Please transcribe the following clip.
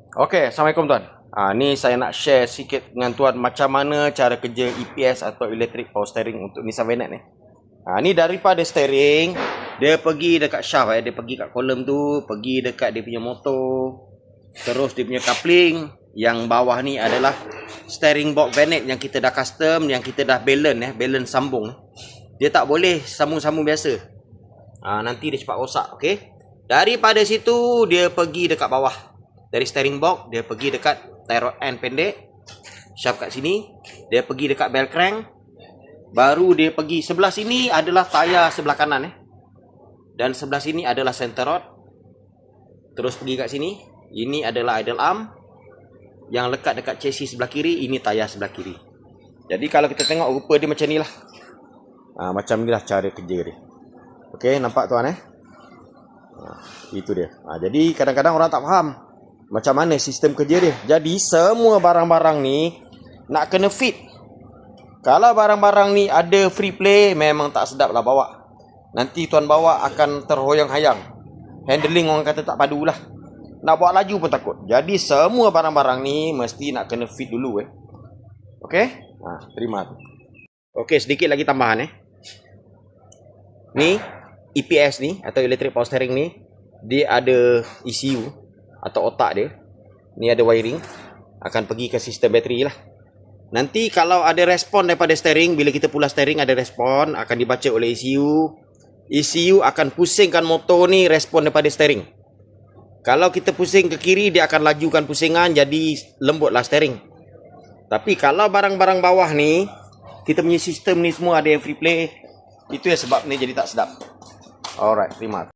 Okey, Assalamualaikum tuan. Ni saya nak share sikit dengan tuan macam mana cara kerja EPS atau Electric Power Steering untuk Nissan Vanette ni. Ni daripada steering, dia pergi dekat shaft dia pergi kat kolom tu, pergi dekat dia punya motor, terus dia punya coupling. Yang bawah ni adalah steering box Vanette yang kita dah custom, yang kita dah balance sambung. Dia tak boleh sambung-sambung biasa. Nanti dia cepat rosak, okey. Daripada situ dia pergi dekat bawah. Dari steering box, dia pergi dekat tie rod end pendek, shaft kat sini, dia pergi dekat bell crank, baru dia pergi sebelah sini adalah tayar sebelah kanan dan sebelah sini adalah center rod, terus pergi kat sini, ini adalah idle arm, yang lekat dekat chassis sebelah kiri, ini tayar sebelah kiri. Jadi kalau kita tengok rupa dia macam ni lah. Macam ni lah cara kerja dia. Okey, nampak tuan itu dia. Jadi kadang-kadang orang tak faham macam mana sistem kerja dia. Jadi semua barang-barang ni nak kena fit. Kalau barang-barang ni ada free play, memang tak sedap lah bawa. Nanti tuan bawa akan terhoyang-hayang. Handling orang kata tak padu lah. Nak bawa laju pun takut. Jadi semua barang-barang ni mesti nak kena fit dulu Okey? Terima. Okey, sedikit lagi tambahan Ni EPS ni atau Electric Power Steering ni, dia ada ECU atau otak dia. Ni ada wiring, akan pergi ke sistem bateri lah. Nanti kalau ada respon daripada steering, bila kita pulas steering ada respon, akan dibaca oleh ECU. ECU akan pusingkan motor ni respon daripada steering. Kalau kita pusing ke kiri, dia akan lajukan pusingan, jadi lembutlah steering. Tapi kalau barang-barang bawah ni, kita punya sistem ni semua ada yang free play, itu yang sebab ni jadi tak sedap. Alright, terima.